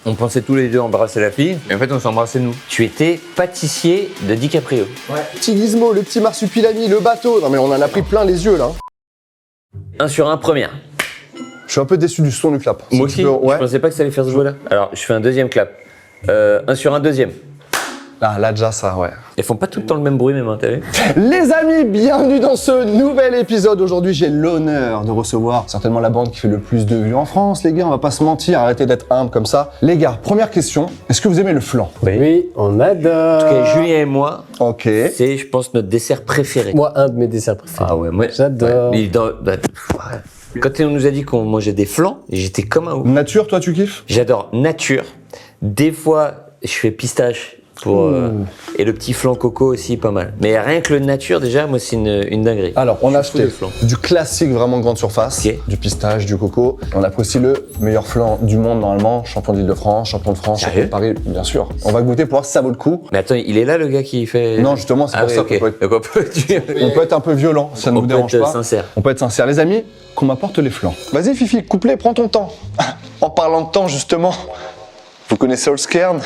On pensait tous les deux embrasser la fille, et en fait on s'embrassait nous. Tu étais pâtissier de DiCaprio. Ouais. Petit gizmo, le petit marsupilami, le bateau. Non mais on en a pris plein les yeux là. 1 sur 1, première. Je suis un peu déçu du son du clap. Moi aussi, ouais. je pensais pas que ça allait faire ce jeu-là. Alors, je fais un deuxième clap. 1 sur 1, deuxième. Ah là déjà ça, ouais. Elles font pas tout le temps le même bruit, même, hein, t'as vu? Les amis, bienvenue dans ce nouvel épisode. Aujourd'hui, j'ai l'honneur de recevoir certainement la bande qui fait le plus de vues en France. Les gars, on va pas se mentir, arrêtez d'être humble comme ça. Les gars, première question, est-ce que vous aimez le flan? Oui, on adore. En tout cas, Julien et moi, Ok. c'est, je pense, notre dessert préféré. Moi, un de mes desserts préférés. Ah ouais, moi, J'adore. ouais. Quand on nous a dit qu'on mangeait des flans, j'étais comme un ouf. Nature, toi, tu kiffes? J'adore nature. Des fois, je fais pistache pour et le petit flan coco aussi, pas mal. Mais rien que le nature, déjà, moi, c'est une dinguerie. Alors, on a Je suis fou acheté de flan. du classique vraiment grande surface, Ok. du pistache, du coco. On a pris aussi le meilleur flan du monde normalement, champion d'Île-de-France, champion de France, champion Sérieux de Paris, bien sûr. On va goûter pour voir si ça vaut le coup. Mais attends, il est là, le gars qui fait... Non, justement, c'est Ah pour oui, ça ok. qu'on peut être, Donc on peut on peut être un peu violent, ça ne on nous peut dérange être pas. sincère. On peut être sincère. Les amis, qu'on m'apporte les flancs. Vas-y Fifi, couplet, prends ton temps. En parlant de temps, justement, vous connaissez Holzkern?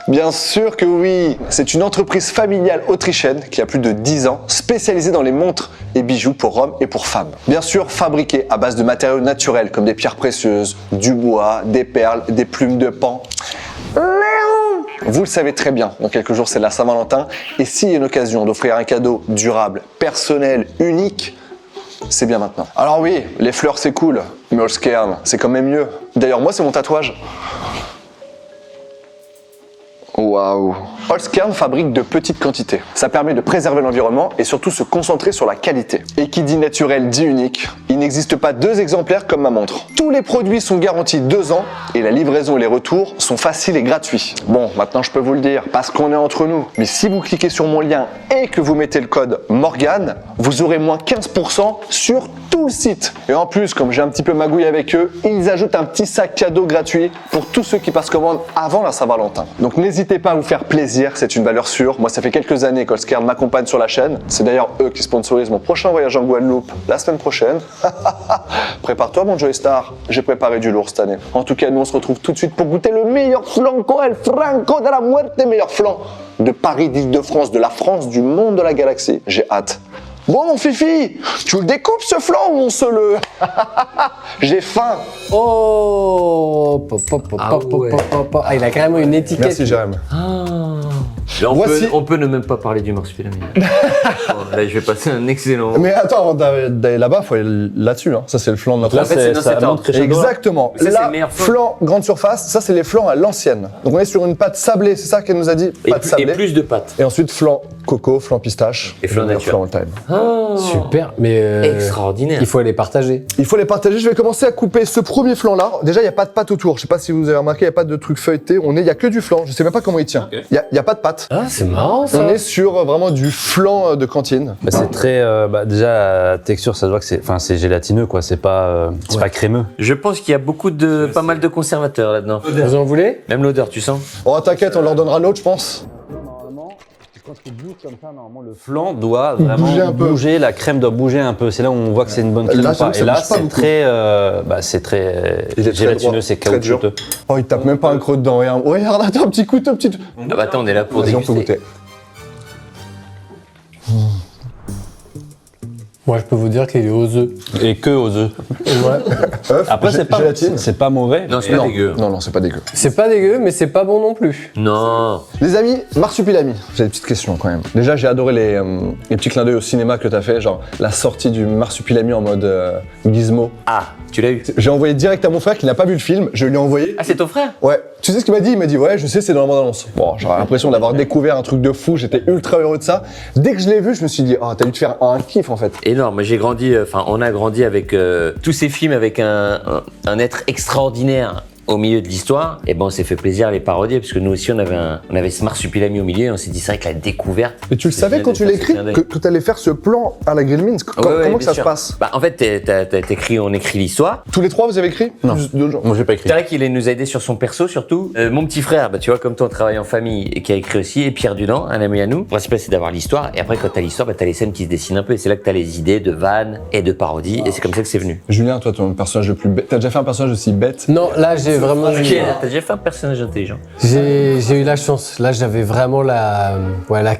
Bien sûr que oui. C'est une entreprise familiale autrichienne qui a plus de 10 ans, spécialisée dans les montres et bijoux pour hommes et pour femmes. Bien sûr, fabriquée à base de matériaux naturels comme des pierres précieuses, du bois, des perles, des plumes de paon. Vous le savez très bien, dans quelques jours c'est la Saint-Valentin, et s'il y a une occasion d'offrir un cadeau durable, personnel, unique, c'est bien maintenant. Alors oui, les fleurs c'est cool, mais Holzkern c'est quand même mieux. D'ailleurs moi c'est mon tatouage. Waouh! Holzkern fabrique de petites quantités. Ça permet de préserver l'environnement et surtout se concentrer sur la qualité. Et qui dit naturel dit unique. Il n'existe pas 2 exemplaires comme ma montre. Tous les produits sont garantis 2 ans et la livraison et les retours sont faciles et gratuits. Bon, maintenant je peux vous le dire, parce qu'on est entre nous. Mais si vous cliquez sur mon lien et que vous mettez le code Morgane, vous aurez moins 15% sur tout le site. Et en plus, comme j'ai un petit peu magouillé avec eux, ils ajoutent un petit sac cadeau gratuit pour tous ceux qui passent commande avant la Saint-Valentin. Donc n'hésitez pas à vous faire plaisir, c'est une valeur sûre. Moi, ça fait quelques années qu'Holzkern m'accompagne sur la chaîne. C'est d'ailleurs eux qui sponsorisent mon prochain voyage en Guadeloupe la semaine prochaine. Prépare-toi, mon Joey Star. J'ai préparé du lourd cette année. En tout cas, nous, on se retrouve tout de suite pour goûter le meilleur flanco, el franco de la muerte, meilleur flan de Paris, d'Île-de-France, de la France, du monde, de la galaxie. J'ai hâte. Bon, mon Fifi, tu le découpes ce flan ou on se le... J'ai faim. Oh, Ah ouais. Ah, il a carrément une étiquette. Merci, Jérém. Là, Voici- on peut ne même pas parler du marsupilami. Bon, là, je vais passer un excellent... Mais attends, avant d'aller là-bas, faut aller là-dessus. Hein. Ça, c'est le flan de notre En fait, c'est dans cet ordre. Exactement. Ça, c'est Là, le meilleur flan. flan grande surface, ça, c'est les flans à l'ancienne. Donc, on est sur une pâte sablée, c'est ça qu'elle nous a dit? Et, Pâte sablée. et plus de pâtes. Et ensuite, flan coco, flan pistache. Et flan le meilleur nature. flan all time. Oh, Super, mais extraordinaire. il faut les partager. Il faut les partager. Je vais commencer à couper ce premier flan-là. Déjà, il n'y a pas de pâte autour. Je sais pas si vous avez remarqué, il n'y a pas de truc feuilleté. Il n'y a que du flan. Je sais même pas comment il tient. Il n'y a pas de pâte. Ah, c'est marrant ça. On est sur vraiment du flan de cantine. Bah, c'est très déjà la texture, ça se voit que c'est gélatineux quoi, c'est pas crémeux. Je pense qu'il y a pas mal de conservateurs là-dedans. Vous en voulez? Même l'odeur, tu sens? Oh, t'inquiète, on leur donnera l'autre, je pense. Quand tu bouges comme ça, normalement le flan doit vraiment Bouger un peu. bouger, la crème doit bouger un peu. C'est là où on voit que c'est une bonne crème Là, ou pas. ça Et là, bouge pas c'est beaucoup. c'est très Il est très gélatineux, droit, c'est très dur. caoutchouteux. Oh, il tape même pas un creux dedans. Regarde, regarde, attends, un petit couteau, petit. Ah bah attends, on est là pour Vas-y, on peut déguster. goûter. Moi, je peux vous dire qu'il est aux œufs. Et que aux œufs. Ouais. Œuf, Après gélatine. c'est pas mauvais. Non, c'est mais- pas dégueu. Non, non, c'est pas dégueu. C'est pas dégueu, mais c'est pas bon non plus. Non. Les amis, marsupilami. J'ai des petites questions quand même. Déjà, j'ai adoré les petits clins d'œil au cinéma que t'as fait, genre la sortie du marsupilami en mode gizmo. Ah, tu l'as eu? J'ai envoyé direct à mon frère qui n'a pas vu le film. Je lui ai envoyé. Ah, c'est ton frère? Ouais. Tu sais ce qu'il m'a dit? Il m'a dit ouais, je sais, c'est dans la bande-annonce. Bon, j'aurais l'impression d'avoir découvert un truc de fou. J'étais ultra heureux de ça. Dès que je l'ai vu, je me suis dit oh, t'as dû te faire un kiff en fait. Énorme, j'ai grandi, on a grandi avec tous ces films avec un être extraordinaire au milieu de l'histoire, et ben on s'est fait plaisir à les parodier parce que nous aussi on avait ce marsupilami au milieu et on s'est dit c'est vrai que la découverte. Et tu le c'est savais génial quand de tu faire l'écris ce clin d'œil. que tu allais faire ce plan à la Grillmans? Comment que ça se passe? Bah, en fait, on écrit l'histoire. Tous les trois, vous avez écrit? Non. Juste deux gens. Moi, j'ai pas écrit. C'est vrai qu'il nous a aidé sur son perso surtout. Mon petit frère, bah, tu vois, comme toi on travaille en famille et qui a écrit aussi, et Pierre Dudan, un ami à nous. Le principal c'est d'avoir l'histoire, et après quand t'as l'histoire, bah, t'as les scènes qui se dessinent un peu, et c'est là que t'as les idées de vannes et de parodies, et c'est comme ça que c'est venu. Julien, toi, ton personnage le plus bête. T'as déjà fait un personnage aussi bête? Non, là, j'ai vraiment eu... Ok, t'as déjà fait un personnage intelligent. J'ai eu la chance. Là, j'avais vraiment la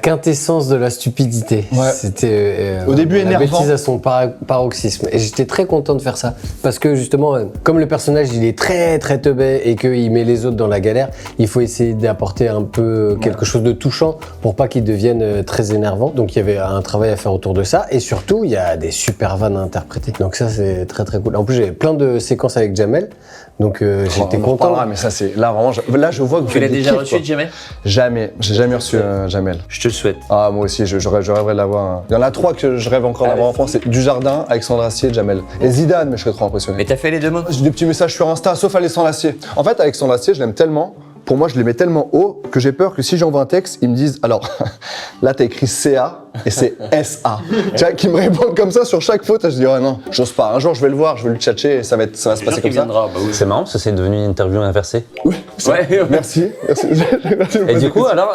quintessence de la stupidité. Ouais. C'était Au début, la énervant. bêtise à son paroxysme. Et j'étais très content de faire ça. Parce que justement, comme le personnage, il est très très teubé et qu'il met les autres dans la galère, il faut essayer d'apporter un peu quelque chose de touchant pour pas qu'il devienne très énervant. Donc il y avait un travail à faire autour de ça. Et surtout, il y a des super vannes à interpréter. Donc ça, c'est très très cool. En plus, j'ai plein de séquences avec Jamel. Donc j'étais On en content. reparlera, mais ça, c'est. Là, vraiment, là, je vois que vous Tu l'as faites des déjà kiffs, reçu quoi. jamais? Jamais. J'ai jamais reçu Jamel. Je te le souhaite. Ah, moi aussi, je rêverais de l'avoir. Il y en a trois que je rêve encore d'avoir en France. C'est Dujardin, Alexandre Astier et Jamel. Et Zidane, mais je serais trop impressionné. Mais t'as fait les deux mots? J'ai des petits messages sur Insta, sauf Alexandre Astier. En fait, Alexandre Astier, je l'aime tellement. Pour moi, je les mets tellement haut que j'ai peur que si j'envoie un texte, ils me disent alors, là, t'as écrit CA et c'est SA. Tu vois, qu'ils me répondent comme ça sur chaque faute. Je dis, ouais, non, j'ose pas. Un jour, je vais le voir, je vais le tchatcher et ça va se passer comme ça. viendra, bah oui. C'est marrant parce que c'est devenu une interview inversée. Ouais. Merci. Merci. Merci de me Et poser du coup, la alors,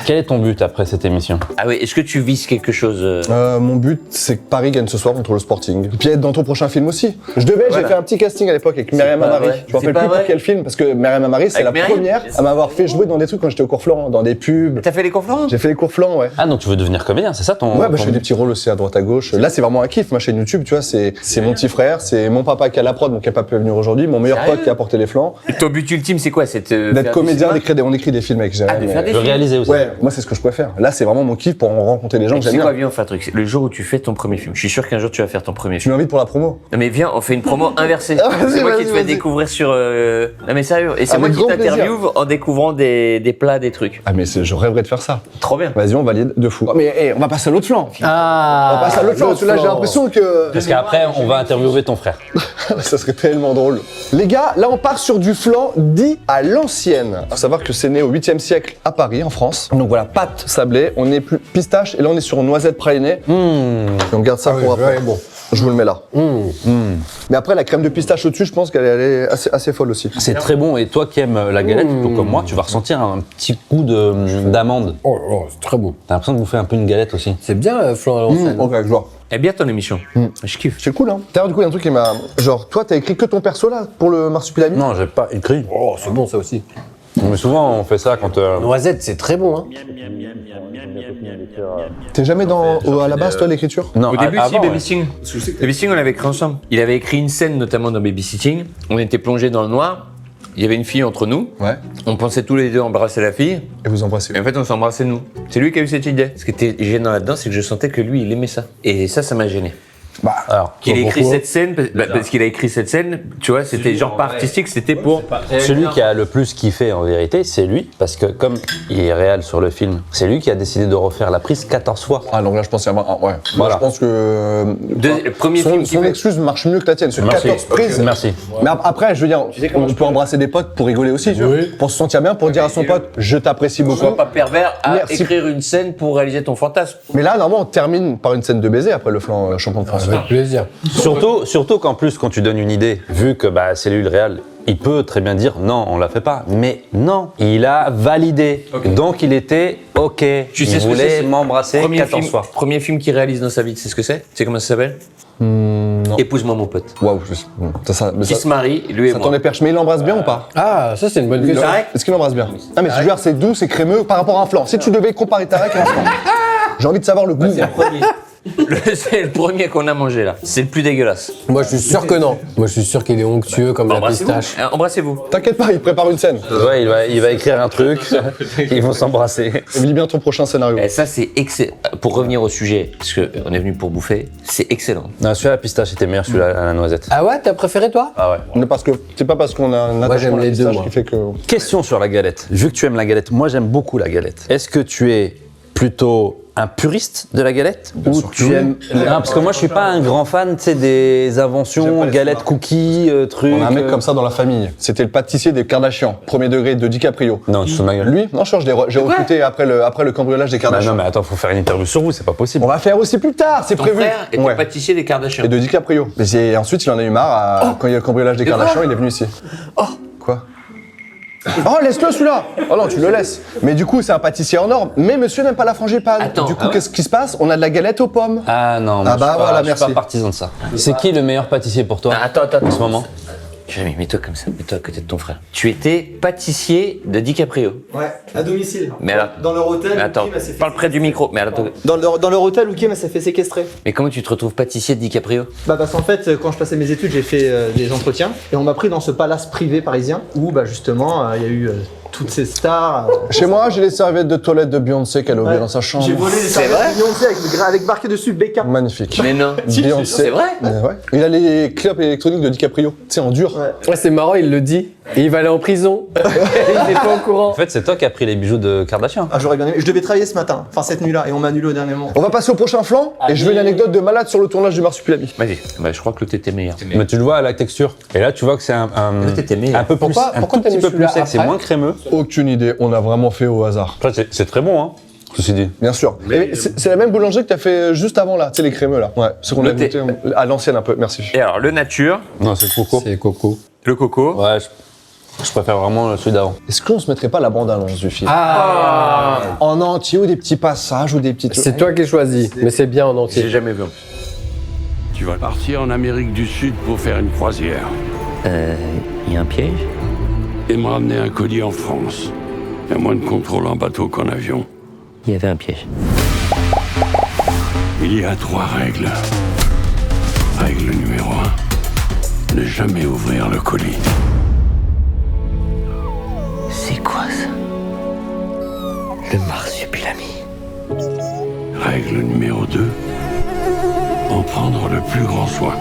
quel est ton but après cette émission? Ah oui, est-ce que tu vises quelque chose Mon but, c'est que Paris gagne ce soir contre le Sporting. Et puis être dans ton prochain film aussi. J'ai Voilà. fait un petit casting à l'époque avec Myriam pas Amari. vrai. Je me C'est rappelle pas plus vrai. pour quel film, parce que Myriam Amari, c'est Avec la Myriam première à m'avoir fait jouer dans des trucs quand j'étais au cours Florent, dans des pubs. T'as fait les conférences? J'ai fait les cours Florent, ouais. Ah, donc tu veux devenir comédien, c'est ça ton. Ouais, bah, je ton fais des but petits rôles aussi à droite à gauche. Là, c'est vraiment un kiff. Ma chaîne YouTube, tu vois, c'est mon petit frère, c'est mon papa qui a la prod, donc qui a pas pu venir aujourd'hui, mon meilleur Sérieux pote qui a porté les flancs. Et ton but ultime, c'est quoi? C'est de D'être faire comédien, du cinéma? on écrit des films avec Ah, Jérémy. de faire des De films. réaliser aussi. Ouais, moi, c'est ce que je préfère. Là, c'est vraiment mon kiff pour rencontrer des gens Et que tu sais j'aime quoi, bien. viens, on fait un truc. Le jour où tu fais ton premier film, je suis sûr qu'un jour tu vas faire ton premier Tu film. m'invites pour la promo? Non mais viens, on fait une promo inversée. Ah, vas-y, C'est moi qui vas-y, te fais vas-y. découvrir sur... Non mais sérieux, et c'est Avec moi qui grand t'interviewe en découvrant des plats, des trucs. Ah, mais je rêverais de faire ça. Trop bien. Vas-y, on valide de fou. Mais on va passer à l'autre flanc. Ah, On va passer à l'autre flanc, parce que là, j'ai l'impression que. Parce qu'après, on va interviewer ton frère. Ça serait tellement drôle. Les gars, là on part sur du flan dit à l'ancienne. Faut savoir que c'est né au 8e siècle à Paris, en France. Donc voilà, pâte sablée, on est plus pistache et là on est sur noisette pralinée. Et on garde ça pour après. bon. Je vous le mets là. Mais après la crème de pistache au-dessus, je pense qu'elle est assez folle aussi. C'est très bon. Et toi qui aimes la galette, plutôt comme moi, tu vas ressentir un petit coup d'amande. Oh, c'est très bon. T'as l'impression de bouffer un peu une galette aussi. C'est bien, flan à l'ancienne. Ok, je vois. Eh bien ton émission. Je kiffe. C'est cool, hein. D'ailleurs, du coup, il y a un truc qui m'a. Genre, toi, t'as écrit que ton perso là pour le marsupilami? Non, j'ai pas écrit. Oh, c'est bon ça aussi. Mais souvent, on fait ça quand. Noisette, c'est très bon, hein. T'es jamais à la base, toi, l'écriture? Non, Au début, avant, si, ouais. Babysitting. Babysitting, on l'avait écrit ensemble. Il avait écrit une scène, notamment dans Babysitting. On était plongés dans le noir. Il y avait une fille entre nous. Ouais. On pensait tous les deux embrasser la fille. Et vous embrassez. Et en fait, on s'embrassait nous. C'est lui qui a eu cette idée. Ce qui était gênant là-dedans, c'est que je sentais que lui, il aimait ça. Et ça m'a gêné. Alors, Qu'il ait écrit pourquoi cette scène, parce qu'il a écrit cette scène, tu vois, c'était genre pas artistique, c'était pour. celui qui a le plus kiffé en vérité, c'est lui, parce que comme il est réel sur le film, c'est lui qui a décidé de refaire la prise 14 fois. Ah, donc là, je pense qu'il y a. Ouais. Moi, Voilà. je pense que. Le premier film qui Son fait- excuse marche mieux que la tienne. Sur Merci. 14 prises. Merci. Mais après, je veux dire, on peut embrasser des potes pour rigoler aussi, tu vois. Pour se sentir bien, pour dire à son pote, je t'apprécie beaucoup. Sois pas pervers à Merci. écrire une scène pour réaliser ton fantasme. Mais là, normalement, on termine par une scène de baiser après le flan champion de France. Avec plaisir. Surtout qu'en plus, quand tu donnes une idée, vu que bah, c'est lui le réel, il peut très bien dire non, on la fait pas. Mais non, il a validé. Donc il était OK. Tu il sais ce que voulait c'est m'embrasser 14 fois. Premier film qu'il réalise dans sa vie, tu sais ce que c'est? Tu sais comment ça s'appelle? Non. Épouse-moi mon pote. Waouh, mais Qui se marie, lui et ça moi. t'en est perche. Mais il l'embrasse bien ou pas? Ah, ça c'est une bonne question. Est-ce qu'il l'embrasse bien? Ah, mais je veux dire, c'est doux, c'est crémeux par rapport à un flan. Si tu devais comparer Tarek à un flan, j'ai envie de savoir le goût. C'est le premier. C'est le premier qu'on a mangé là. C'est le plus dégueulasse. Moi je suis sûr que non. Moi je suis sûr qu'il est onctueux comme la Embrassez-vous. pistache. Embrassez-vous. T'inquiète pas, il prépare une scène. Ouais, il va écrire un truc, ils vont s'embrasser. Lis bien ton prochain scénario. Et ça, c'est excellent. Pour revenir au sujet, parce qu'on est venu pour bouffer, c'est excellent. Non, celui-là, la pistache était meilleur, celui-là, à la noisette. Ah ouais, t'as préféré toi? Ah ouais. Mais parce que c'est pas parce qu'on a un attachement j'aime à la les deux, pistache moi. qui fait que. Question sur la galette. Vu que tu aimes la galette, moi j'aime beaucoup la galette. Est-ce que tu es plutôt un puriste de la galette Bien ou sûr que tu oui. aimes Non, parce que moi je suis pas un grand fan, tu sais, des J'aime inventions, pas les galettes, smarts. cookies, trucs. On a un mec comme ça dans la famille. C'était le pâtissier des Kardashians, premier degré de DiCaprio. Non, tu te fous de ma gueule. Lui, non, j'ai recruté après le cambriolage des Bah Kardashians. non, mais attends, faut faire une interview sur vous, c'est pas possible. On va faire aussi plus tard, c'est Ton prévu. frère était Ouais. pâtissier des Kardashians. Et de DiCaprio. Et ensuite, il en a eu marre. Quand il y a le cambriolage des Kardashians, il est venu ici. Oh. Quoi? Oh, laisse-le celui-là. Oh non, tu le laisses. Mais du coup, c'est un pâtissier hors norme. Mais monsieur n'aime pas la frangipane. Attends, Du coup, ah ouais qu'est-ce qui se passe? On a de la galette aux pommes. Ah non, moi, Ah bah voilà, je suis merci. pas partisan de ça. C'est qui le meilleur pâtissier pour toi Attends, en ce moment? Jérémy, mets-toi comme ça, mets-toi à côté de ton frère. Tu étais pâtissier de DiCaprio. Ouais, à domicile. Mais alors, Dans leur hôtel, mais attends, Kim, elle s'est fait parle près du micro. Mais attends, Dans leur hôtel où Kim elle s'est fait séquestrer. mais comment tu te retrouves pâtissier de DiCaprio? Bah parce qu'en fait, quand je passais mes études, j'ai fait des entretiens et on m'a pris dans ce palace privé parisien où bah justement il y a eu toutes ces stars. Chez moi, j'ai les serviettes de toilette de Beyoncé qu'elle a oubliées dans sa chambre. J'ai volé les C'est vrai serviettes de Beyoncé avec marqué dessus Beckham. Magnifique. Mais non. Beyoncé. C'est vrai? Mais ouais. Il a les clopes électroniques de DiCaprio. Tu sais, en dur. Ouais. Ouais, c'est marrant, il le dit. Et il va aller en prison. Il est pas au courant. En fait, c'est toi qui as pris les bijoux de Kardashian. Ah j'aurais bien aimé. Je devais travailler ce matin, enfin cette nuit-là, et on m'a annulé au dernier moment. On va passer au prochain flanc. Et je veux une anecdote de malade sur le tournage du Marsupilami. Vas-y, bah, je crois que l'autre était meilleur. Mais tu le vois à la texture. Et là, tu vois que c'est un t'étais meilleur. peu plus, Pourquoi un tout t'as petit mis peu plus celui-là sec, c'est après moins crémeux. Aucune idée. On a vraiment fait au hasard. Après, c'est très bon, hein, ceci dit. Bien sûr. Et c'est la même boulangerie que t'as fait juste avant là. Tu sais, les crémeux là. Ouais. Ce qu'on a Le thé. goûté à l'ancienne un peu. Merci. Et alors, le nature, Non, c'est coco. C'est Coco. le coco. Ouais, je préfère vraiment celui d'avant. Est-ce qu'on se mettrait pas la bande-annonce du film Ah, en entier ou des petits passages ou des petites. c'est toi qui choisis, mais c'est bien en J'ai entier. jamais vu. Tu vas partir en Amérique du Sud pour faire une croisière Il y a un piège? et me ramener un colis en France. Il y a moins de contrôle en bateau qu'en avion. Il y avait un piège. Il y a 3 règles. Règle numéro 1. Ne jamais ouvrir le colis. C'est quoi ça? Le marsupilami. Règle numéro 2. En prendre le plus grand soin.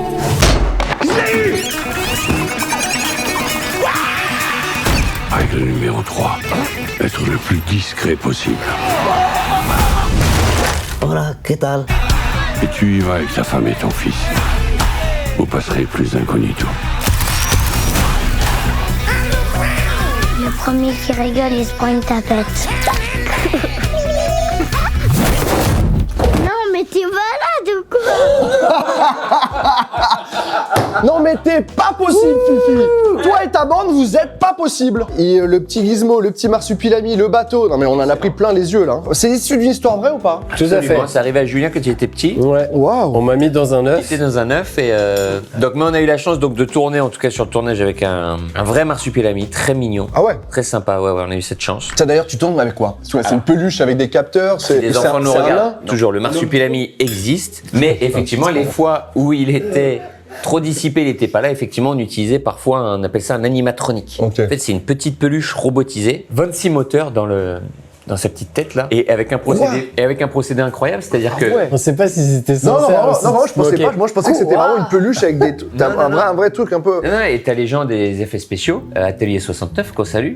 Règle numéro 3. Être le plus discret possible. Hola, ¿qué tal? Et tu y vas avec ta femme et ton fils. Vous passerez plus incognito. Le premier qui rigole, il se prend une tapette. Non, mais t'es malade ou quoi? Non mais t'es pas possible, Fifi. Toi et ta bande, vous êtes pas possible. Et le petit Gizmo, le petit Marsupilami, le bateau. Non mais on en a pris plein les yeux là. C'est issu d'une histoire vraie ou pas? Tout à fait. Absolument, ça arrivait à Julien quand il était petit. Ouais. Waouh. On m'a mis dans un œuf. C'était dans un œuf et donc mais on a eu la chance donc de tourner en tout cas sur le tournage avec un vrai marsupilami très mignon, Ah ouais. très sympa. Ouais, on a eu cette chance. Ça d'ailleurs, tu tournes avec quoi? C'est une peluche avec des capteurs. Les enfants nous c'est un regardent. nain Toujours, le marsupilami existe, mais effectivement les fois où il était trop dissipé, il n'était pas là. Effectivement, on utilisait parfois, on appelle ça un animatronique. Ok. En fait, c'est une petite peluche robotisée, 26 moteurs dans sa petite tête là, et avec un procédé incroyable, c'est-à-dire que ouais. On sait pas si c'était Non, censé. non, je pensais pas. Moi, je pensais que c'était vraiment une peluche avec des. Un vrai truc un peu. Non, et t'as les gens des effets spéciaux, Atelier 69, qu'on salue,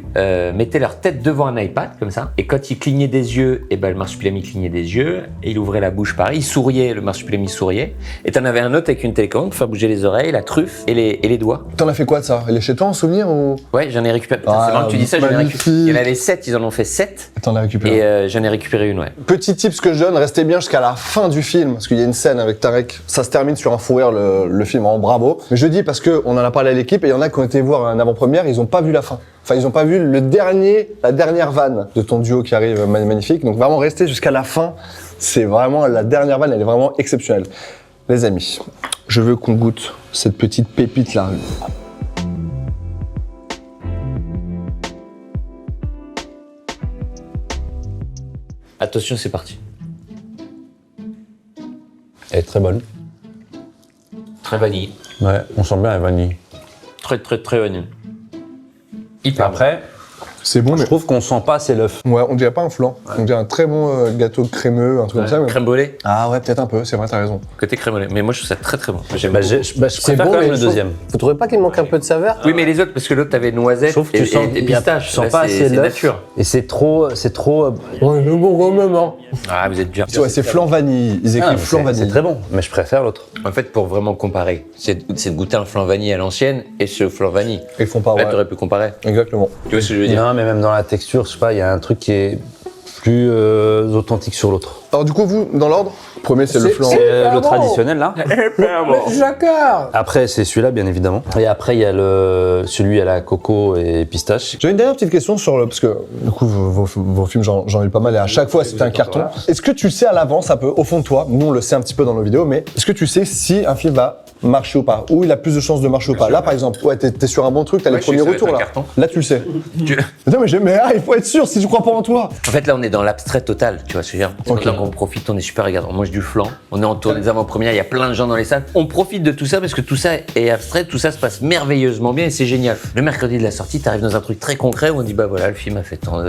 mettaient leur tête devant un iPad, comme ça, et quand ils clignaient des yeux, et ben le marsupilami clignait des yeux, et il ouvrait la bouche pareil, il souriait, le marsupilami souriait, et t'en avais un autre avec une télécommande pour faire bouger les oreilles, la truffe et les doigts. T'en as fait quoi de ça? Elle est chez toi en souvenir ou? Ouais, j'en ai récupéré. Putain, Ah, c'est marrant que tu dis ça, j'en ai magnifique. récupéré. Il y en avait 7, ils en ont fait 7, T'en as récupéré. et j'en ai récupéré une, ouais. Petit tips que je donne, restez bien jusqu'à la fin du film, parce qu'il y a une scène avec Tarek, ça se termine sur un fou rire le film, en bravo. Mais je dis parce que on en a parlé à l'équipe, et il y en a qui ont été voir un avant-première, ils ont pas vu la fin. Enfin, ils ont pas vu la dernière vanne de ton duo qui arrive magnifique. Donc vraiment restez jusqu'à la fin, c'est vraiment, la dernière vanne, elle est vraiment exceptionnelle. Les amis, je veux qu'on goûte cette petite pépite là. Attention, c'est parti. Elle est très bonne. Très vanille. Ouais, on sent bien la vanille. Très vanille. Hyper Après, C'est bon, Je mais. trouve qu'on sent pas assez l'œuf. Ouais, on dirait pas un flan. On dirait un très bon gâteau crémeux, un truc comme ça. Mais... Crème brûlée, Ah ouais, peut-être un peu, c'est vrai, t'as raison. côté crème brûlée. Mais moi, je trouve ça très très bon. J'aime Bah, beaucoup. je C'est préfère bon, quand même mais le je trouve- deuxième. Vous trouvez pas qu'il manque un peu de saveur? Oui, mais les autres, parce que l'autre, t'avais noisette Je trouve que et, tu sens et pistache. tu sens Là, pas c'est assez l'œuf. nature. Et c'est trop. Ouais, c'est bon quand même, hein. Ah, vous êtes dur. Ouais, c'est flan vanille. Ils Ah, écrivent mais flan c'est vanille. très bon, mais je préfère l'autre. En fait, pour vraiment comparer, c'est de goûter un flan vanille à l'ancienne et ce flan vanille. Ils font pas, Là, ouais. t'aurais pu comparer. Exactement. Tu vois ce que je veux dire? Non, mais même dans la texture, je sais pas, il y a un truc qui est plus authentique sur l'autre. Alors, du coup, vous, dans l'ordre, premier, c'est le flan. C'est Ah le bon traditionnel là. Jacquard. Après, c'est celui-là, bien évidemment. Et après, il y a celui à la coco et pistache. J'ai une dernière petite question sur le. Parce que, du coup, vos films, j'en ai eu pas mal et à chaque fois, c'était un carton. Est-ce que tu sais à l'avance, un peu, au fond de toi, nous, on le sait un petit peu dans nos vidéos, mais est-ce que tu sais si un film va marcher ou pas? Ou il a plus de chances de marcher ou pas? Là, par exemple, ouais, t'es sur un bon truc, t'as les Ouais, je sais premiers que ça va retours être là. un carton. Là, tu le sais. Tu- Non, mais il faut être sûr si tu crois pas en toi. En fait, là, on est dans l'abstrait total, tu vois ce que je veux dire. C'est Ok. pour ça qu'on profite, on est super regardant. On mange du flan, on est en tournée des avant-premières, il y a plein de gens dans les salles. On profite de tout ça parce que tout ça est abstrait, tout ça se passe merveilleusement bien et c'est génial. Le mercredi de la sortie, t'arrives dans un truc très concret où on dit, bah voilà, le film a fait tant.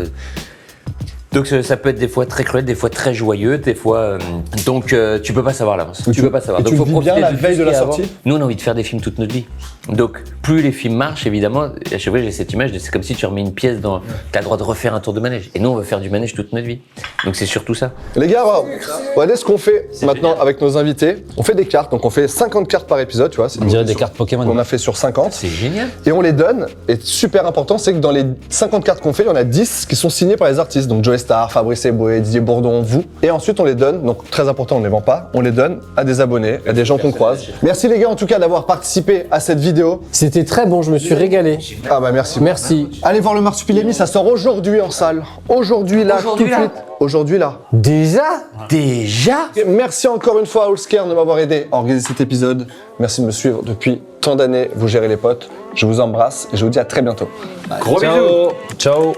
Donc ça peut être des fois très cruel, des fois très joyeux, des fois. Donc tu peux pas savoir à l'avance. Mais Tu peux pas savoir. et Donc tu faut le vis bien profiter la tout veille ce de la qu'il y a avant. sortie? Nous on a envie de faire des films toute notre vie. Donc plus les films marchent, évidemment, à chaque fois j'ai cette image de c'est comme si tu remets une pièce dans. T'as le droit de refaire un tour de manège. Et nous on veut faire du manège toute notre vie. Donc c'est surtout ça. Les gars, regardez ce qu'on fait maintenant avec nos invités. On fait des cartes, donc on fait 50 cartes par épisode, tu vois. On dirait des cartes Pokémon. On a fait sur 50. C'est génial. Et on les donne. Et super important, c'est que dans les 50 cartes qu'on fait, il y en a 10 qui sont signées par les artistes. Donc Joey Star, Fabrice Eboué, Didier Bourdon, vous. Et ensuite, on les donne. Donc très important, on ne les vend pas. On les donne à des abonnés, à des gens qu'on croise. Merci les gars, en tout cas, d'avoir participé à cette vidéo. C'était très bon, je me suis régalé. Ah bah merci. Merci. Allez voir le Marsupilami, ça sort aujourd'hui en salle. Aujourd'hui là, Aujourd'hui, tout de là. suite. Aujourd'hui là. Déjà? Déjà? Merci encore une fois à Allscare de m'avoir aidé à organiser cet épisode. Merci de me suivre depuis tant d'années. Vous gérez les potes. Je vous embrasse et je vous dis à très bientôt. Gros bisous. Ciao.